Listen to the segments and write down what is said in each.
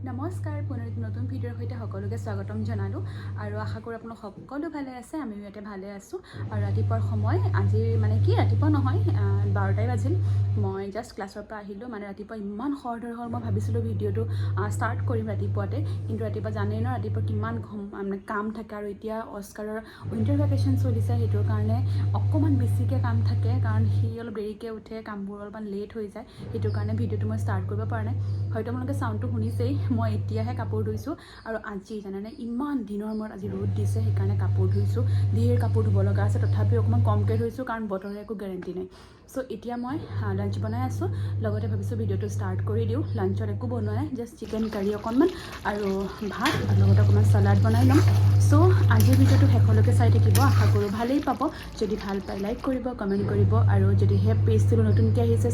নমস্কাৰ পুনৰ নতুন ভিডিঅ'ৰ সৈতে সকলোকে স্বাগতম জনালোঁ আৰু আশা কৰোঁ আপোনালোক সকলো ভালে আছে আমিও ইয়াতে ভালে আছোঁ আৰু ৰাতিপুৱাৰ সময় আজি মানে কি ৰাতিপুৱা নহয় 12টাই বাজিল মই জাষ্ট ক্লাছৰ পৰা আহিলোঁ মানে ৰাতিপুৱা ইমান খৰধৰ হ'ল মই ভাবিছিলোঁ ভিডিঅ'টো ষ্টাৰ্ট কৰিম ৰাতিপুৱাতে কিন্তু ৰাতিপুৱা জানেই ন ৰাতিপুৱা কিমান মানে কাম থাকে আৰু এতিয়া অস্কাৰৰ উইণ্টাৰ ভেকেশ্যন চলিছে সেইটোৰ কাৰণে অকণমান বেছিকৈ কাম থাকে কাৰণ সি অলপ দেৰিকৈ উঠে কামবোৰ অলপমান লেট হৈ যায় সেইটোৰ কাৰণে ভিডিঅ'টো মই ষ্টাৰ্ট কৰিব পৰা নাই হয়তো আপোনালোকে চাউণ্ডটো শুনিছেই মই এতিয়াহে কাপোৰ ধুইছোঁ আৰু আজি জানেনে ইমান দিনৰ মূৰত আজি ৰ'দ দিছে সেইকাৰণে কাপোৰ ধুইছোঁ ধেৰ কাপোৰ ধুব লগা আছে তথাপিও অকণমান কমকৈ ধুইছোঁ কাৰণ বতৰৰ একো গেৰেণ্টি নাই চ' এতিয়া মই লাঞ্চ বনাই আছোঁ লগতে ভাবিছোঁ ভিডিঅ'টো ষ্টাৰ্ট কৰি দিওঁ লাঞ্চত একো বনোৱা নাই জাষ্ট চিকেন কাৰী অকণমান আৰু ভাত আৰু লগতে অকণমান চালাড বনাই ল'ম চ' আজিৰ ভিডিঅ'টো শেষলৈকে চাই থাকিব আশা কৰোঁ ভালেই পাব যদি ভাল পায় লাইক কৰিব কমেণ্ট কৰিব আৰু যদি সেই পেজটো নতুনকৈ আহিছে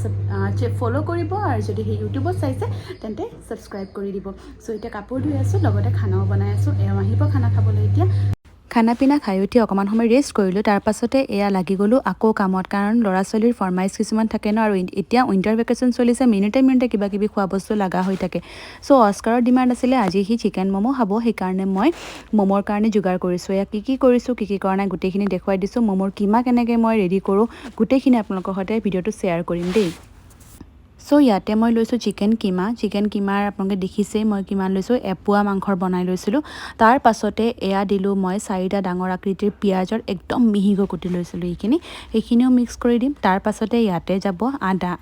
ফ'ল' কৰিব আৰু যদি সেই ইউটিউবত চাইছে তেন্তে ছাবস্ক্ৰাইব কৰি দিব চ' এতিয়া কাপোৰ ধুই আছোঁ লগতে খানাও বনাই আছোঁ এওঁ আহিব খানা খাবলৈ এতিয়া খানা পিনা খাই উঠি অকণমান সময় ৰেষ্ট কৰিলোঁ তাৰপাছতে এয়া লাগি গ'লোঁ আকৌ কামত কাৰণ ল'ৰা ছোৱালীৰ ফৰমাইজ কিছুমান থাকে ন আৰু এতিয়া উইণ্টাৰ ভেকেশ্যন চলিছে মিনিটে কিবা কিবি খোৱা বস্তু লগা হৈ থাকে চ' অস্কাৰৰ ডিমাণ্ড আছিলে আজি সি চিকেন ম'ম' খাব সেইকাৰণে মই ম'মৰ কাৰণে যোগাৰ কৰিছোঁ এয়া কি কৰিছোঁ কি কৰা নাই গোটেইখিনি দেখুৱাই দিছোঁ ম'মৰ কিমা কেনেকৈ মই ৰেডি কৰোঁ গোটেইখিনি আপোনালোকৰ সৈতে ভিডিঅ'টো শ্বেয়াৰ কৰিম দেই চ' ইয়াতে মই লৈছোঁ চিকেন কিমাৰ আপোনালোকে দেখিছেই মই কিমান লৈছোঁ এপোৱা মাংসৰ বনাই লৈছিলোঁ তাৰ পাছতে এয়া দিলোঁ মই 4টা ডাঙৰ আকৃতিৰ পিঁয়াজৰ একদম মিহিকৈ কুটি লৈছিলোঁ সেইখিনিও মিক্স কৰি দিম তাৰ পাছতে ইয়াতে যাব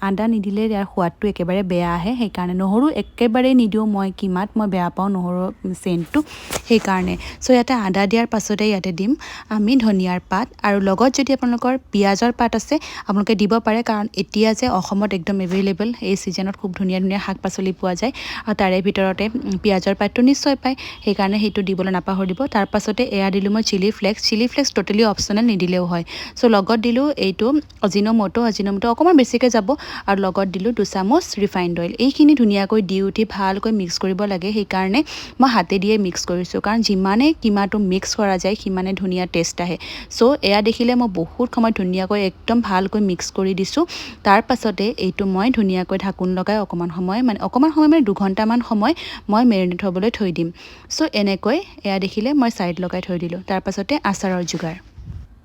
আদা নিদিলে ইয়াৰ সোৱাদটো একেবাৰে বেয়া আহে সেইকাৰণে নহৰু একেবাৰে নিদিওঁ মই কিমাত মই বেয়া পাওঁ নহৰু চেণ্টটো সেইকাৰণে চ' ইয়াতে আদা দিয়াৰ পাছতে ইয়াতে দিম আমি ধনিয়াৰ পাত আৰু লগত যদি আপোনালোকৰ পিঁয়াজৰ পাত আছে আপোনালোকে দিব পাৰে কাৰণ এতিয়া যে অসমত একদম এভেইলেবল এই ছিজনত খুব ধুনীয়া শাক পাচলি পোৱা যায় আৰু তাৰে ভিতৰতে পিঁয়াজৰ পাতটো নিশ্চয় পায় সেইকাৰণে সেইটো দিবলৈ নাপাহৰিব তাৰ পাছতে এয়া দিলোঁ মই চিলি ফ্লেক্স টোটেলি অপশ্যনেল নিদিলেও হয় চ' লগত দিলোঁ এইটো অজিনোমটো অকণমান বেছিকৈ যাব আৰু লগত দিলোঁ 2 চামুচ ৰিফাইণ্ড অইল এইখিনি ধুনীয়াকৈ দি উঠি ভালকৈ মিক্স কৰিব লাগে সেইকাৰণে মই হাতে দিয়ে মিক্স কৰিছোঁ কাৰণ যিমানে কিমাটো মিক্স কৰা যায় সিমানে ধুনীয়া টেষ্ট আহে চ' এয়া দেখিলে মই বহুত সময় ধুনীয়াকৈ একদম ভালকৈ মিক্স কৰি দিছোঁ তাৰ পাছতে এইটো মই ধুনীয়াকৈ ঢাকোন লগাই অকণমান সময় মানে 2 ঘণ্টামান সময় মই মেৰিনেট হ'বলৈ থৈ দিম চ' এনেকৈ এয়া দেখিলে মই ছাইড লগাই থৈ দিলোঁ তাৰ পাছতে আচাৰৰ যোগাৰ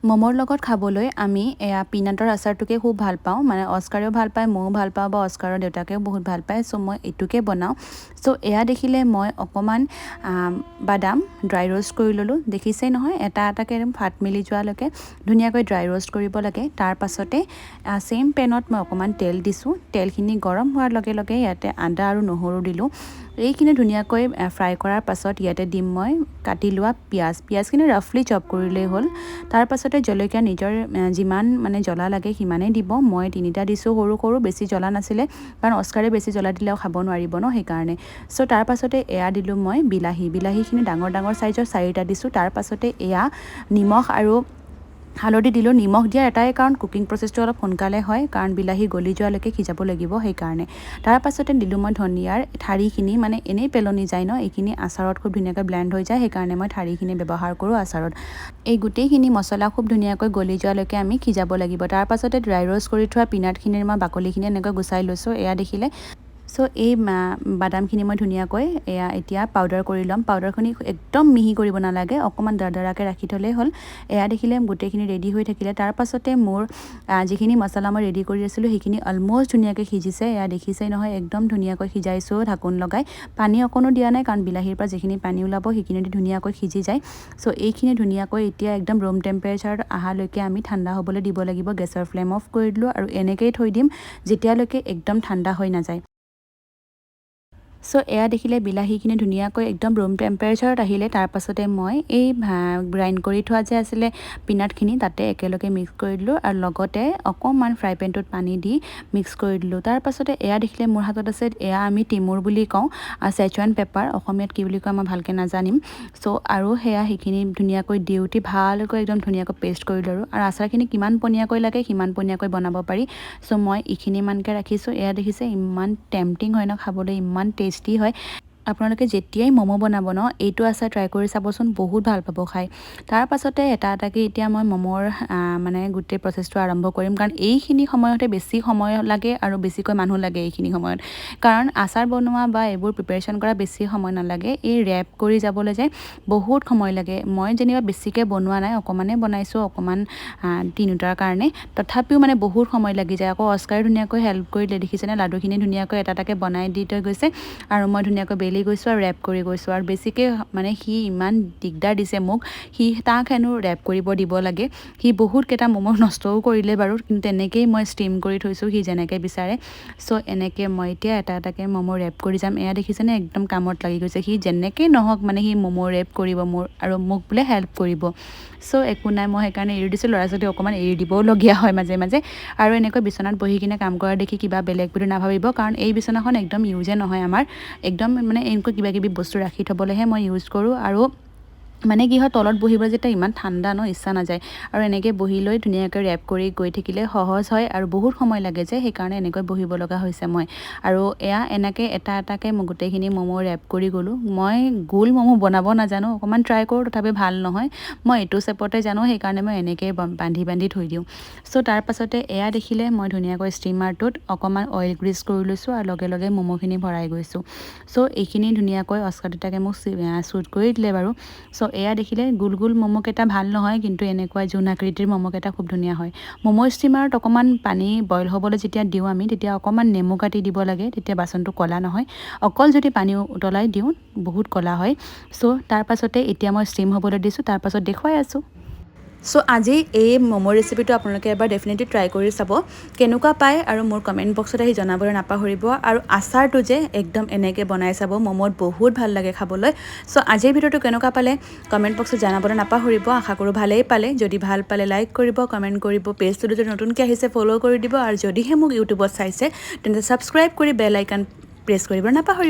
ম'মৰ লগত খাবলৈ আমি এয়া পিনাটৰ আচাৰটোকে খুব ভাল পাওঁ মানে অস্কাৰেও ভাল পায় ময়ো ভাল পাওঁ বা অস্কাৰৰ দেউতাকেও বহুত ভাল পায় চ' মই এইটোকে বনাওঁ চ' এয়া দেখিলে মই অকণমান বাদাম ড্ৰাই ৰোষ্ট কৰি ল'লোঁ দেখিছেই নহয় এটাকৈ ফাট মেলি যোৱালৈকে ধুনীয়াকৈ ড্ৰাই ৰোষ্ট কৰিব লাগে তাৰ পাছতে ছেইম পেনত মই অকণমান তেল দিছোঁ তেলখিনি গৰম হোৱাৰ লগে লগে ইয়াতে আদা আৰু নহৰু দিলোঁ এইখিনি ধুনীয়াকৈ ফ্ৰাই কৰাৰ পাছত ইয়াতে দিম মই কাটি লোৱা পিঁয়াজখিনি ৰাফলি চপ কৰিলেই হ'ল তাৰ পাছতে জলকীয়া নিজৰ যিমান মানে জ্বলা লাগে সিমানেই দিব মই 3টা দিছোঁ সৰু বেছি জ্বলা নাছিলে কাৰণ অস্কাৰে বেছি জ্বলা দিলেও খাব নোৱাৰিব ন সেইকাৰণে চ' তাৰ পাছতে এয়া দিলোঁ মই বিলাহীখিনি ডাঙৰ চাইজৰ 4টা দিছোঁ তাৰ পাছতে এয়া নিমখ আৰু হালধি দিলোঁ নিমখ দিয়াৰ এটাই কাৰণ কুকিং প্ৰচেছটো অলপ সোনকালে হয় কাৰণ বিলাহী গলি যোৱালৈকে সিজাব লাগিব সেইকাৰণে তাৰ পাছতে দিলোঁ মই ধনিয়াৰ ঠাৰিখিনি মানে এনেই পেলনি যায় ন এইখিনি আচাৰত খুব ধুনীয়াকৈ ব্লেণ্ড হৈ যায় সেইকাৰণে মই ঠাৰিখিনি ব্যৱহাৰ কৰোঁ আচাৰত এই গোটেইখিনি মছলা খুব ধুনীয়াকৈ গলি যোৱালৈকে আমি সিজাব লাগিব তাৰ পাছতে ড্ৰাই ৰোষ্ট কৰি থোৱা পিনাটখিনিৰ মই বাকলিখিনি এনেকৈ গুচাই লৈছোঁ এয়া দেখিলে চ' এই বাদামখিনি মই ধুনীয়াকৈ এয়া এতিয়া পাউডাৰ কৰি ল'ম পাউডাৰখিনি একদম মিহি কৰিব নালাগে অকণমান দৰদৰাকৈ ৰাখি থ'লেই হ'ল এয়া দেখিলে গোটেইখিনি ৰেডি হৈ থাকিলে তাৰ পাছতে মোৰ যিখিনি মছলা মই ৰেডি কৰি আছিলোঁ সেইখিনি অলম'ষ্ট ধুনীয়াকৈ সিজিছে এয়া দেখিছেই নহয় একদম ধুনীয়াকৈ সিজাইছোঁ ঢাকোন লগাই পানী অকণো দিয়া নাই কাৰণ বিলাহীৰ পৰা যিখিনি পানী ওলাব সেইখিনি ধুনীয়াকৈ সিজি যায় চ' এইখিনি ধুনীয়াকৈ এতিয়া একদম ৰুম টেম্পাৰেচাৰত অহালৈকে আমি ঠাণ্ডা হ'বলৈ দিব লাগিব গেছৰ ফ্লেম অফ কৰি দিলোঁ আৰু এনেকৈয়ে থৈ দিম যেতিয়ালৈকে একদম ঠাণ্ডা হৈ নাযায় চ' এয়া দেখিলে বিলাহীখিনি ধুনীয়াকৈ একদম ৰুম টেম্পাৰেচাৰত আহিলে তাৰ পাছতে মই এই গ্ৰাইণ্ড কৰি থোৱা যে আছিলে পিনাটখিনি তাতে একেলগে মিক্স কৰি দিলোঁ আৰু লগতে অকণমান ফ্ৰাই পেনটোত পানী দি মিক্স কৰি দিলোঁ তাৰ পাছতে এয়া দেখিলে মোৰ হাতত আছে এয়া আমি তিমুৰ বুলি কওঁ চেচুৱান পেপাৰ অসমীয়াত কি বুলি কয় মই ভালকৈ নাজানিম চ' আৰু সেইখিনি ধুনীয়াকৈ দি উঠি ভালকৈ একদম ধুনীয়াকৈ পেষ্ট কৰি দিলোঁ আৰু আচাৰখিনি কিমান পনীয়াকৈ লাগে সিমান পনীয়াকৈ বনাব পাৰি চ' মই এইখিনিমানকৈ ৰাখিছোঁ এয়া দেখিছে ইমান টেম্পটিং হয় ন খাবলৈ ইমান টেষ্টি হয় আপোনালোকে যেতিয়াই ম'ম' বনাব ন এইটো আচাৰ ট্ৰাই কৰি চাবচোন, বহুত ভাল পাব খাই। তাৰ পাছতে এটা এটাকৈ এতিয়া মই ম'মৰ মানে গোটেই প্ৰচেছটো আৰম্ভ কৰিম, কাৰণ এইখিনি সময়তে বেছি সময় লাগে আৰু বেছিকৈ মানুহ লাগে এইখিনি সময়ত। কাৰণ আচাৰ বনোৱা বা এইবোৰ প্ৰিপেৰেশ্যন কৰা বেছি সময় নালাগে, এই ৰেপ কৰি যাবলৈ যে বহুত সময় লাগে। মই যেনিবা বেছিকৈ বনোৱা নাই, অকণমানেই বনাইছোঁ, অকণমান তিনিওটাৰ কাৰণে, তথাপিও মানে বহুত সময় লাগি যায়। আকৌ অস্কাৰে ধুনীয়াকৈ হেল্প কৰিলে, দেখিছেনে লাডুখিনি ধুনীয়াকৈ এটা এটাকৈ বনাই দি থৈ গৈছে আৰু মই ধুনীয়াকৈ বেলি গৈছোঁ আৰু ৰেপ কৰি গৈছোঁ। আৰু বেছিকৈ মানে সি ইমান দিগদাৰ দিছে মোক, তাক হেনো ৰেপ কৰিব দিব লাগে। সি বহুতকেইটা ম'ম' নষ্টও কৰিলে বাৰু, কিন্তু তেনেকেই মই ষ্টিম কৰি থৈছোঁ সি যেনেকৈ বিচাৰে। চ' এনেকৈ মই এতিয়া এটা এটাকৈ ম'ম' ৰেপ কৰি যাম। এয়া দেখিছেনে একদম কামত লাগি গৈছে, সি যেনেকৈ নহওক মানে সি ম'ম' ৰেপ কৰিব মোৰ, আৰু মোক বোলে হেল্প কৰিব। চ' একো নাই, মই সেইকাৰণে এৰি দিছোঁ। ল'ৰা ছোৱালী অকণমান এৰি দিবওলগীয়া হয় মাজে মাজে। আৰু এনেকৈ বিচনাত বহি কিনে কাম কৰা দেখি কিবা বেলেগ বুলি নাভাবিব, কাৰণ এই বিচনাখন একদম ইউজে নহয় আমাৰ, একদম মানে এনেকৈ কিবা কিবি বস্তু ৰাখি থ'বলৈহে মই ইউজ কৰোঁ। আৰু মানে কি হয়, তলত বহিবলৈ যেতিয়া ইমান ঠাণ্ডা ন, ইচ্ছা নাযায়। আৰু এনেকৈ বহি লৈ ধুনীয়াকৈ ৰেপ কৰি গৈ থাকিলে সহজ হয়, আৰু বহুত সময় লাগে যে, সেইকাৰণে এনেকৈ বহিব লগা হৈছে মই। আৰু এয়া এনেকৈ এটা এটাকৈ মই গোটেইখিনি ম'ম' ৰেপ কৰি গ'লোঁ। মই গোল ম'ম' বনাব নাজানো, অকণমান ট্ৰাই কৰোঁ তথাপি ভাল নহয়। মই এইটো চেপতে জানো, সেইকাৰণে মই এনেকৈয়ে বান্ধি বান্ধি থৈ দিওঁ। চ' তাৰ পাছতে এয়া দেখিলে মই ধুনীয়াকৈ ষ্টিমাৰটোত অকণমান অইল গ্ৰীছ কৰি লৈছোঁ আৰু লগে লগে ম'ম'খিনি ভৰাই গৈছোঁ। চ' এইখিনি ধুনীয়াকৈ অস্কাৰ দুটাকে মোক শ্বুট কৰি দিলে বাৰু। চ' এয়া দেখিলে গোল গোল ম'ম'কেইটা ভাল নহয়, কিন্তু এনেকুৱা জোন আকৃতিৰ ম'ম'কেইটা খুব ধুনীয়া হয়। ম'ম' ষ্টিমাৰত অকণমান পানী বইল হ'বলৈ যেতিয়া দিওঁ আমি, তেতিয়া অকণমান নেমু কাটি দিব লাগে, তেতিয়া বাচনটো ক'লা নহয়। অকল যদি পানী উতলাই দিওঁ বহুত ক'লা হয়। চ' তাৰ পাছতে এতিয়া মই ষ্টিম হ'বলৈ দিছোঁ, তাৰ পাছত দেখুৱাই আছোঁ। চ' আজি এই ম'ম' ৰেচিপিটো আপোনালোকে এবাৰ ডেফিনেটলি ট্ৰাই কৰি চাব, কেনেকুৱা পায় আৰু মোৰ কমেণ্ট বক্সত আহি জনাবলৈ নাপাহৰিব। আৰু আচাৰটো যে একদম এনেকৈ বনাই চাব, ম'ম'ত বহুত ভাল লাগে খাবলৈ। চ' আজিৰ ভিডিঅ'টো কেনেকুৱা পালে কমেণ্ট বক্সত জনাবলৈ নাপাহৰিব। আশা কৰোঁ ভালেই পালে। যদি ভাল পালে লাইক কৰিব, কমেণ্ট কৰিব, পেজটো যদি নতুনকৈ আহিছে ফ'ল' কৰি দিব, আৰু যদিহে মোক ইউটিউবত চাইছে তেন্তে ছাবস্ক্ৰাইব কৰি বেল আইকন প্ৰেছ কৰিব নাপাহৰিব।